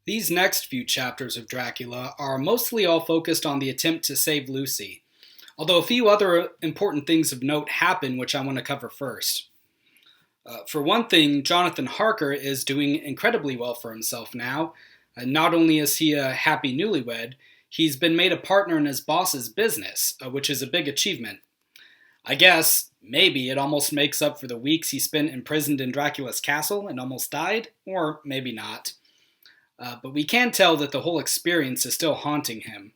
These next few chapters of Dracula are mostly all focused on the attempt to save Lucy, although a few other important things of note happen which I want to cover first. For one thing, Jonathan Harker is doing incredibly well for himself now. Not only is he a happy newlywed, he's been made a partner in his boss's business, which is a big achievement. I guess, maybe it almost makes up for the weeks he spent imprisoned in Dracula's castle and almost died, or maybe not. But we can tell that the whole experience is still haunting him.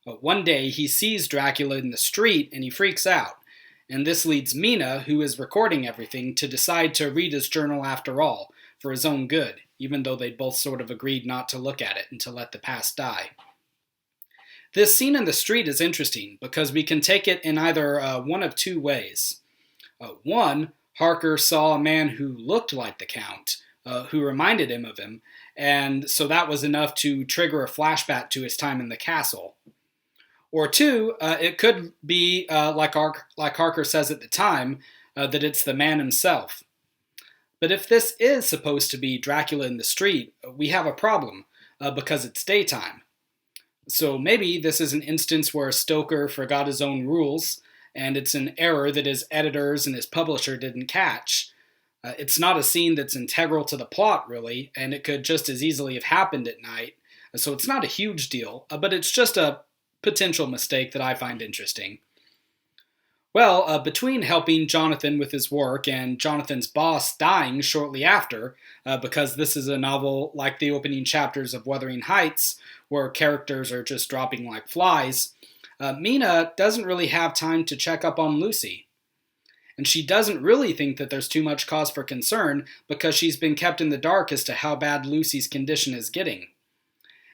One day he sees Dracula in the street and he freaks out, and this leads Mina, who is recording everything, to decide to read his journal after all, for his own good, even though they'd both sort of agreed not to look at it and to let the past die. This scene in the street is interesting because we can take it in either one of two ways. One, Harker saw a man who looked like the Count, who reminded him of him, and so that was enough to trigger a flashback to his time in the castle. Or two, it could be, like Harker says at the time, that it's the man himself. But if this is supposed to be Dracula in the street, we have a problem, because it's daytime. So maybe this is an instance where Stoker forgot his own rules, and it's an error that his editors and his publisher didn't catch. It's not a scene that's integral to the plot, really, and it could just as easily have happened at night, so it's not a huge deal, but it's just a potential mistake that I find interesting. Well, between helping Jonathan with his work and Jonathan's boss dying shortly after, because this is a novel like the opening chapters of Wuthering Heights, where characters are just dropping like flies, Mina doesn't really have time to check up on Lucy. And she doesn't really think that there's too much cause for concern because she's been kept in the dark as to how bad Lucy's condition is getting.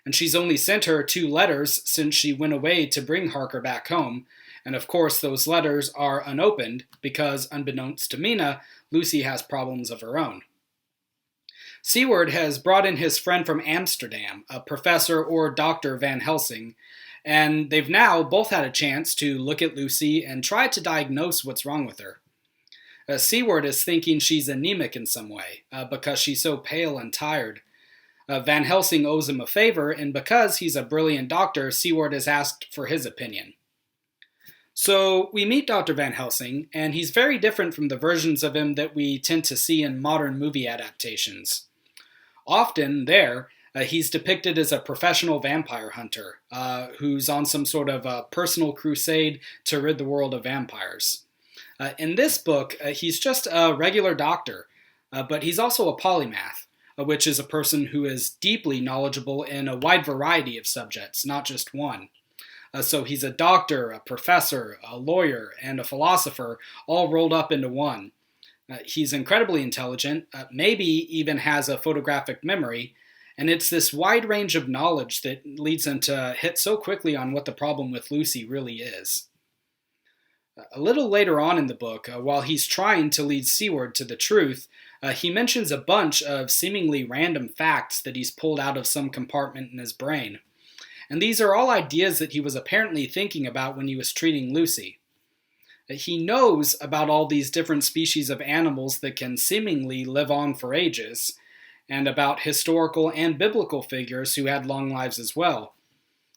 And she's only sent her 2 letters since she went away to bring Harker back home, and of course those letters are unopened because, unbeknownst to Mina, Lucy has problems of her own. Seward has brought in his friend from Amsterdam, a Professor or Dr. Van Helsing, and they've now both had a chance to look at Lucy and try to diagnose what's wrong with her. Seward is thinking she's anemic in some way, because she's so pale and tired. Van Helsing owes him a favor, and because he's a brilliant doctor, Seward has asked for his opinion. So we meet Dr. Van Helsing, and he's very different from the versions of him that we tend to see in modern movie adaptations. Often there, he's depicted as a professional vampire hunter, who's on some sort of personal crusade to rid the world of vampires. In this book, he's just a regular doctor, but he's also a polymath, which is a person who is deeply knowledgeable in a wide variety of subjects, not just one. So he's a doctor, a professor, a lawyer, and a philosopher, all rolled up into one. He's incredibly intelligent, maybe even has a photographic memory, and it's this wide range of knowledge that leads him to hit so quickly on what the problem with Lucy really is. A little later on in the book, while he's trying to lead Seward to the truth, he mentions a bunch of seemingly random facts that he's pulled out of some compartment in his brain. And these are all ideas that he was apparently thinking about when he was treating Lucy. He knows about all these different species of animals that can seemingly live on for ages, and about historical and biblical figures who had long lives as well.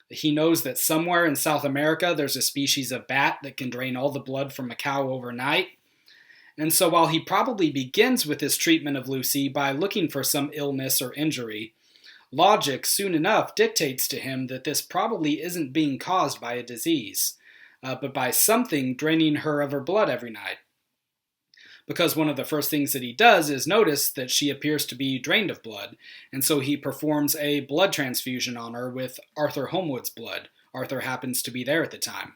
He knows that somewhere in South America there's a species of bat that can drain all the blood from a cow overnight. And so while he probably begins with his treatment of Lucy by looking for some illness or injury, logic soon enough dictates to him that this probably isn't being caused by a disease, but by something draining her of her blood every night. Because one of the first things that he does is notice that she appears to be drained of blood, and so he performs a blood transfusion on her with Arthur Holmwood's blood. Arthur happens to be there at the time.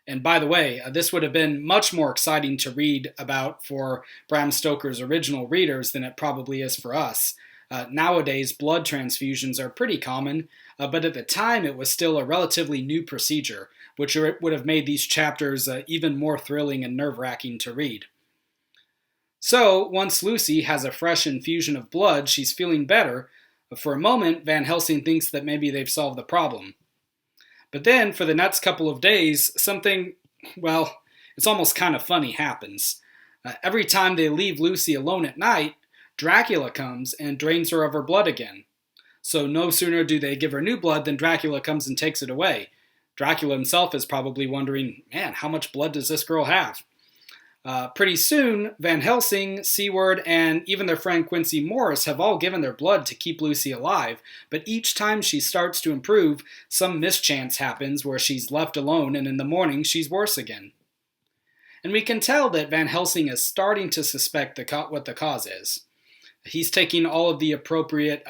And by the way, this would have been much more exciting to read about for Bram Stoker's original readers than it probably is for us. Nowadays, blood transfusions are pretty common, but at the time it was still a relatively new procedure, which would have made these chapters even more thrilling and nerve-wracking to read. So, once Lucy has a fresh infusion of blood, she's feeling better. For a moment, Van Helsing thinks that maybe they've solved the problem. But then, for the next couple of days, something, well, it's almost kind of funny happens. Every time they leave Lucy alone at night, Dracula comes and drains her of her blood again. So no sooner do they give her new blood than Dracula comes and takes it away. Dracula himself is probably wondering, man, how much blood does this girl have? Pretty soon, Van Helsing, Seward, and even their friend Quincy Morris have all given their blood to keep Lucy alive, but each time she starts to improve, some mischance happens where she's left alone and in the morning she's worse again. And we can tell that Van Helsing is starting to suspect what the cause is. He's taking all of the appropriate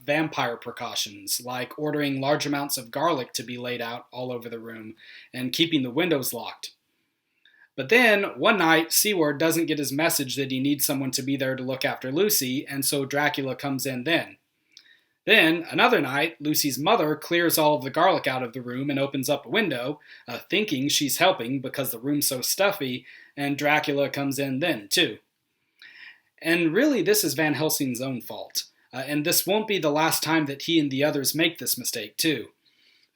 vampire precautions, like ordering large amounts of garlic to be laid out all over the room and keeping the windows locked. But then, one night, Seward doesn't get his message that he needs someone to be there to look after Lucy, and so Dracula comes in then. Then, another night, Lucy's mother clears all of the garlic out of the room and opens up a window, thinking she's helping because the room's so stuffy, and Dracula comes in then, too. And really, this is Van Helsing's own fault, and this won't be the last time that he and the others make this mistake, too.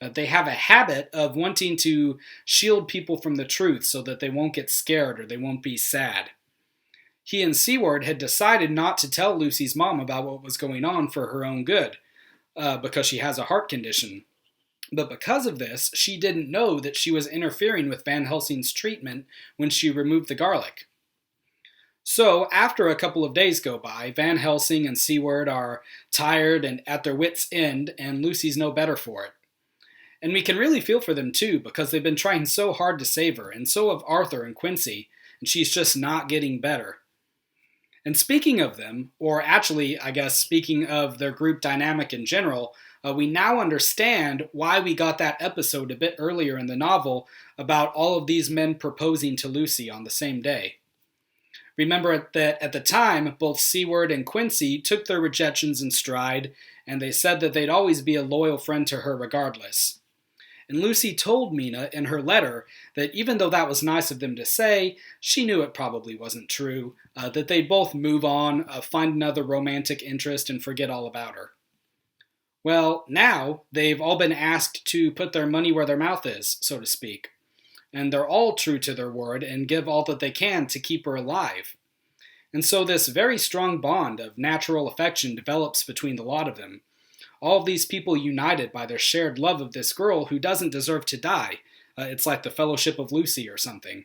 They have a habit of wanting to shield people from the truth so that they won't get scared or they won't be sad. He and Seward had decided not to tell Lucy's mom about what was going on for her own good, because she has a heart condition. But because of this, she didn't know that she was interfering with Van Helsing's treatment when she removed the garlic. So, after a couple of days go by, Van Helsing and Seward are tired and at their wits' end, and Lucy's no better for it. And we can really feel for them too, because they've been trying so hard to save her, and so have Arthur and Quincy, and she's just not getting better. And speaking of them, or actually, I guess, speaking of their group dynamic in general, we now understand why we got that episode a bit earlier in the novel about all of these men proposing to Lucy on the same day. Remember that at the time, both Seward and Quincy took their rejections in stride, and they said that they'd always be a loyal friend to her regardless. And Lucy told Mina in her letter that even though that was nice of them to say, she knew it probably wasn't true, that they'd both move on, find another romantic interest, and forget all about her. Well, now they've all been asked to put their money where their mouth is, so to speak. And they're all true to their word and give all that they can to keep her alive. And so this very strong bond of natural affection develops between the lot of them. All of these people united by their shared love of this girl who doesn't deserve to die. It's like the Fellowship of Lucy or something.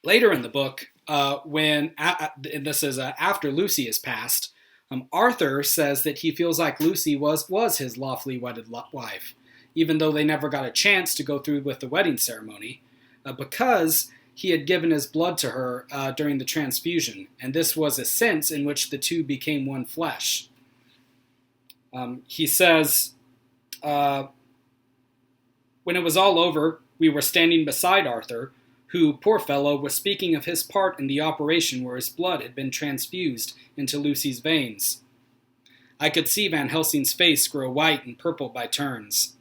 Later in the book, this is after Lucy is passed, Arthur says that he feels like Lucy was his lawfully wedded wife, even though they never got a chance to go through with the wedding ceremony, because he had given his blood to her during the transfusion, and this was a sense in which the two became one flesh. He says, when it was all over, we were standing beside Arthur, who, poor fellow, was speaking of his part in the operation where his blood had been transfused into Lucy's veins. I could see Van Helsing's face grow white and purple by turns.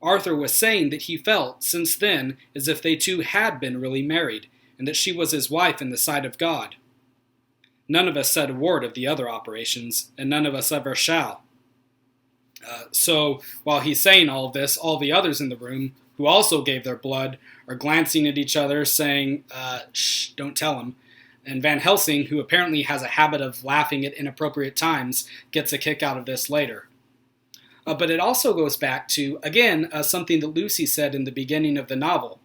Arthur was saying that he felt, since then, as if they two had been really married, and that she was his wife in the sight of God. None of us said a word of the other operations, and none of us ever shall. So, while he's saying all of this, all the others in the room, who also gave their blood, are glancing at each other, saying, shh, don't tell him. And Van Helsing, who apparently has a habit of laughing at inappropriate times, gets a kick out of this later. But it also goes back to, again, something that Lucy said in the beginning of the novel.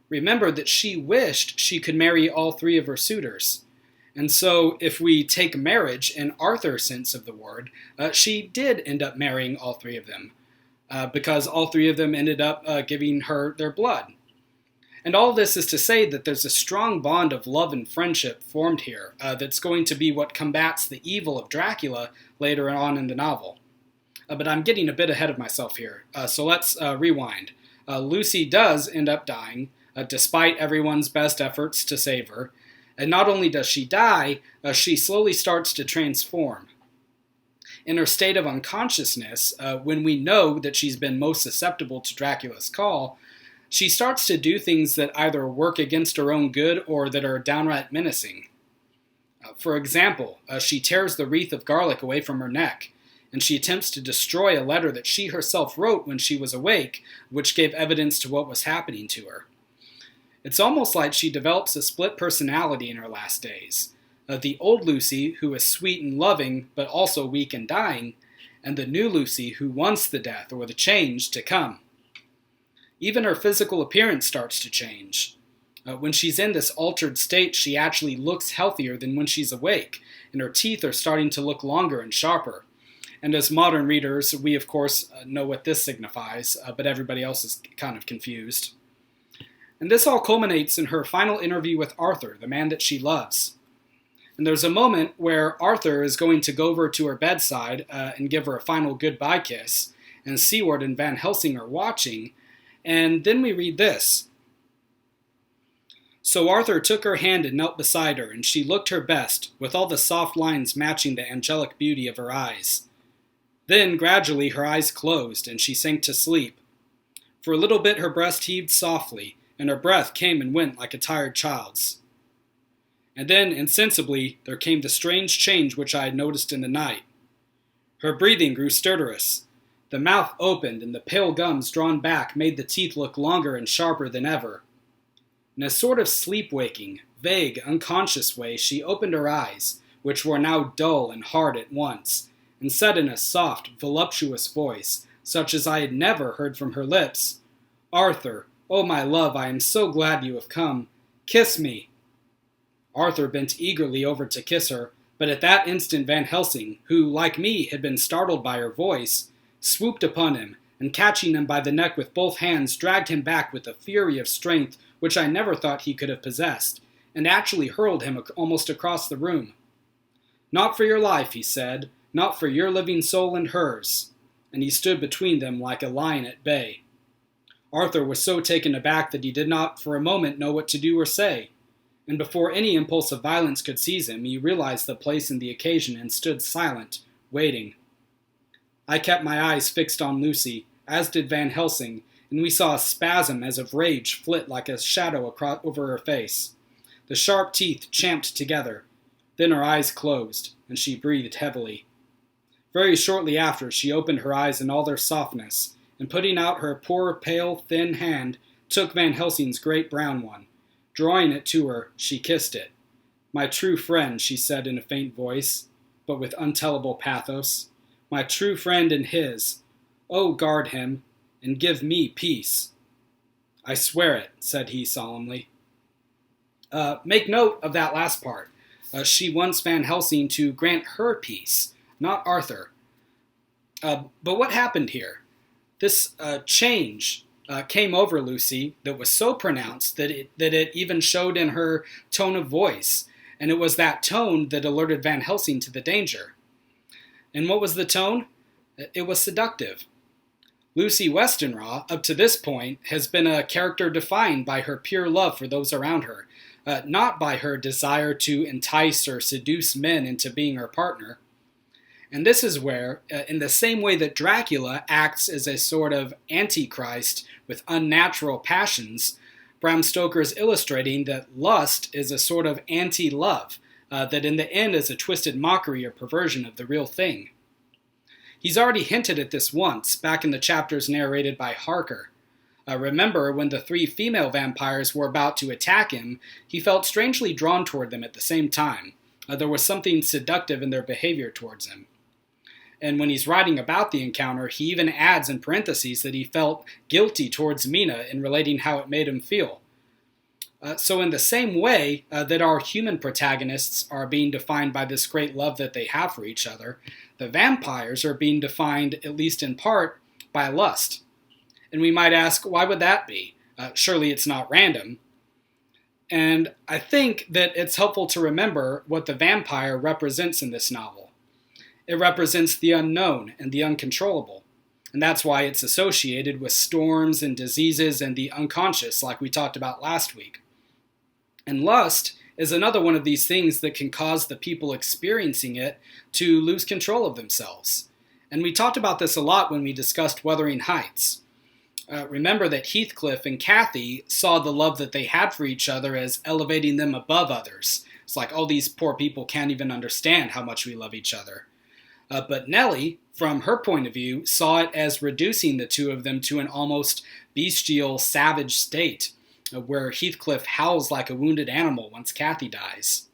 Remember that she wished she could marry all three of her suitors. And so, if we take marriage in Arthur's sense of the word, she did end up marrying all three of them, because all three of them ended up giving her their blood. And all this is to say that there's a strong bond of love and friendship formed here that's going to be what combats the evil of Dracula later on in the novel. But I'm getting a bit ahead of myself here, so let's rewind. Lucy does end up dying, despite everyone's best efforts to save her. And not only does she die, she slowly starts to transform. In her state of unconsciousness, when we know that she's been most susceptible to Dracula's call, she starts to do things that either work against her own good or that are downright menacing. For example, she tears the wreath of garlic away from her neck, and she attempts to destroy a letter that she herself wrote when she was awake, which gave evidence to what was happening to her. It's almost like she develops a split personality in her last days. The old Lucy, who is sweet and loving, but also weak and dying, and the new Lucy who wants the death or the change to come. Even her physical appearance starts to change. When she's in this altered state, she actually looks healthier than when she's awake, and her teeth are starting to look longer and sharper. And as modern readers, we of course know what this signifies, but everybody else is kind of confused. And this all culminates in her final interview with Arthur, the man that she loves. And there's a moment where Arthur is going to go over to her bedside and give her a final goodbye kiss, and Seward and Van Helsing are watching, and then we read this. So Arthur took her hand and knelt beside her, and she looked her best, with all the soft lines matching the angelic beauty of her eyes. Then, gradually, her eyes closed, and she sank to sleep. For a little bit her breast heaved softly, and her breath came and went like a tired child's. And then, insensibly, there came the strange change which I had noticed in the night. Her breathing grew stertorous. The mouth opened, and the pale gums drawn back made the teeth look longer and sharper than ever. In a sort of sleep-waking, vague, unconscious way, she opened her eyes, which were now dull and hard at once, and said in a soft, voluptuous voice, such as I had never heard from her lips, "Arthur, oh my love, I am so glad you have come. Kiss me." Arthur bent eagerly over to kiss her, but at that instant Van Helsing, who, like me, had been startled by her voice, swooped upon him, and catching him by the neck with both hands, dragged him back with a fury of strength which I never thought he could have possessed, and actually hurled him almost across the room. "Not for your life," he said, "not for your living soul and hers," and he stood between them like a lion at bay. Arthur was so taken aback that he did not for a moment know what to do or say, and before any impulse of violence could seize him, he realized the place and the occasion and stood silent, waiting. I kept my eyes fixed on Lucy, as did Van Helsing, and we saw a spasm as of rage flit like a shadow over her face. The sharp teeth champed together. Then her eyes closed, and she breathed heavily. Very shortly after, she opened her eyes in all their softness, and putting out her poor, pale, thin hand, took Van Helsing's great brown one. Drawing it to her, she kissed it. "My true friend," she said in a faint voice, but with untellable pathos. "My true friend and his. Oh, guard him, and give me peace." "I swear it," said he solemnly. Make note of that last part. She wants Van Helsing to grant her peace, not Arthur. But what happened here? This change came over Lucy that was so pronounced that it even showed in her tone of voice, and it was that tone that alerted Van Helsing to the danger. And what was the tone? It was seductive. Lucy Westenra, up to this point, has been a character defined by her pure love for those around her, not by her desire to entice or seduce men into being her partner. And this is where, in the same way that Dracula acts as a sort of antichrist with unnatural passions, Bram Stoker is illustrating that lust is a sort of anti-love, that in the end is a twisted mockery or perversion of the real thing. He's already hinted at this once, back in the chapters narrated by Harker. Remember, when the 3 female vampires were about to attack him, he felt strangely drawn toward them at the same time. There was something seductive in their behavior towards him. And when he's writing about the encounter, he even adds in parentheses that he felt guilty towards Mina in relating how it made him feel. So in the same way that our human protagonists are being defined by this great love that they have for each other, the vampires are being defined, at least in part, by lust. And we might ask, why would that be? Surely it's not random. And I think that it's helpful to remember what the vampire represents in this novel. It represents the unknown and the uncontrollable. And that's why it's associated with storms and diseases and the unconscious, like we talked about last week. And lust is another one of these things that can cause the people experiencing it to lose control of themselves. And we talked about this a lot when we discussed Wuthering Heights. Remember that Heathcliff and Cathy saw the love that they had for each other as elevating them above others. It's like, oh, these poor people can't even understand how much we love each other. But Nellie, from her point of view, saw it as reducing the two of them to an almost bestial, savage state, where Heathcliff howls like a wounded animal once Cathy dies.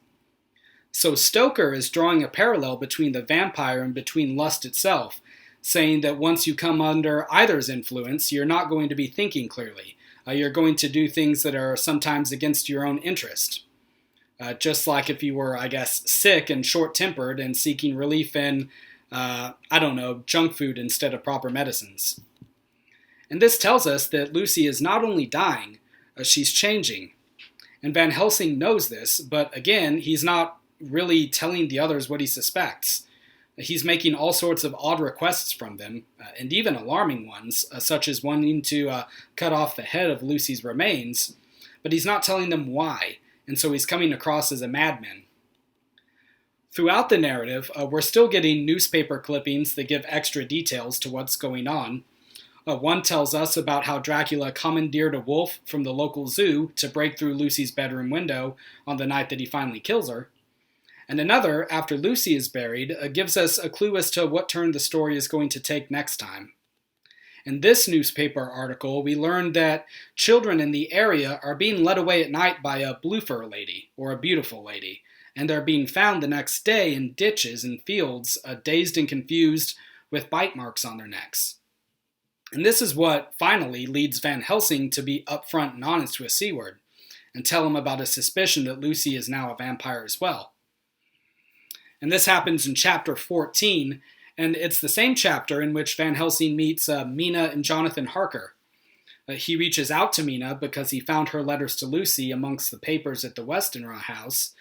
So Stoker is drawing a parallel between the vampire and between lust itself, saying that once you come under either's influence, you're not going to be thinking clearly. You're going to do things that are sometimes against your own interest. Just like if you were, I guess, sick and short-tempered and seeking relief in, junk food instead of proper medicines. And this tells us that Lucy is not only dying, she's changing. And Van Helsing knows this, but again, he's not really telling the others what he suspects. He's making all sorts of odd requests from them, and even alarming ones, such as wanting to cut off the head of Lucy's remains, but he's not telling them why, and so he's coming across as a madman. Throughout the narrative, we're still getting newspaper clippings that give extra details to what's going on. One tells us about how Dracula commandeered a wolf from the local zoo to break through Lucy's bedroom window on the night that he finally kills her. And another, after Lucy is buried, gives us a clue as to what turn the story is going to take next time. In this newspaper article, we learned that children in the area are being led away at night by a blue fur lady, or a beautiful lady, and they're being found the next day in ditches and fields, dazed and confused, with bite marks on their necks. And this is what finally leads Van Helsing to be upfront and honest with Seward, and tell him about his suspicion that Lucy is now a vampire as well. And this happens in chapter 14, and it's the same chapter in which Van Helsing meets Mina and Jonathan Harker. He reaches out to Mina because he found her letters to Lucy amongst the papers at the Westenra house,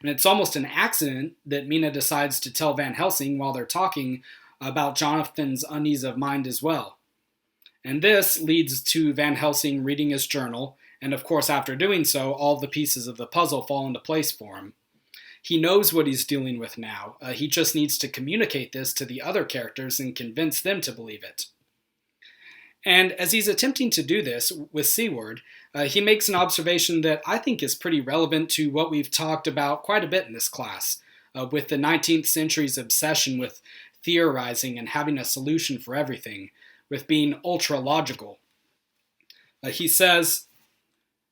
and it's almost an accident that Mina decides to tell Van Helsing while they're talking about Jonathan's unease of mind as well. And this leads to Van Helsing reading his journal, and of course after doing so, all the pieces of the puzzle fall into place for him. He knows what he's dealing with now. He just needs to communicate this to the other characters and convince them to believe it. And as he's attempting to do this with Seward, he makes an observation that I think is pretty relevant to what we've talked about quite a bit in this class, with the 19th century's obsession with theorizing and having a solution for everything, with being ultra-logical. He says,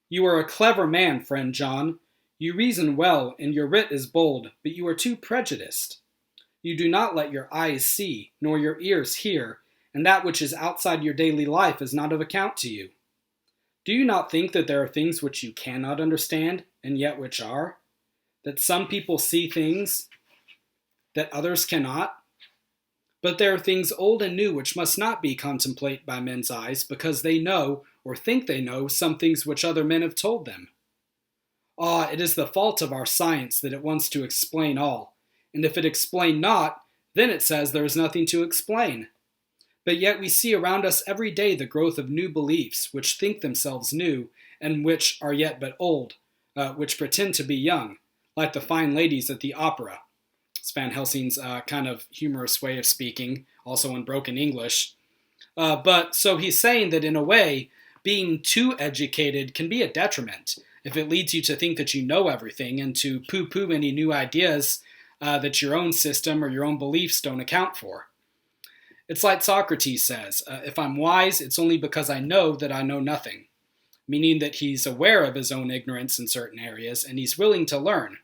"You are a clever man, friend John. You reason well, and your wit is bold, but you are too prejudiced. You do not let your eyes see, nor your ears hear, and that which is outside your daily life is not of account to you. Do you not think that there are things which you cannot understand, and yet which are? That some people see things that others cannot? But there are things old and new which must not be contemplated by men's eyes, because they know, or think they know, some things which other men have told them. Ah, it is the fault of our science that it wants to explain all, and if it explain not, then it says there is nothing to explain. But yet we see around us every day the growth of new beliefs, which think themselves new, and which are yet but old, which pretend to be young, like the fine ladies at the opera." It's Van Helsing's kind of humorous way of speaking, also in broken English. But so he's saying that in a way, being too educated can be a detriment if it leads you to think that you know everything and to poo-poo any new ideas that your own system or your own beliefs don't account for. It's like Socrates says, if I'm wise, it's only because I know that I know nothing, meaning that he's aware of his own ignorance in certain areas and he's willing to learn.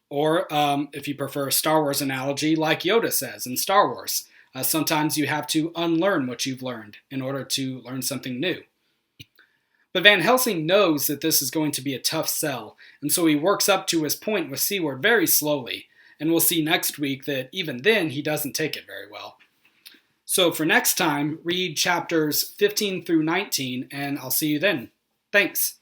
Or, if you prefer a Star Wars analogy, like Yoda says in Star Wars, sometimes you have to unlearn what you've learned in order to learn something new. But Van Helsing knows that this is going to be a tough sell, and so he works up to his point with Seward very slowly, and we'll see next week that even then he doesn't take it very well. So for next time, read chapters 15 through 19, and I'll see you then. Thanks.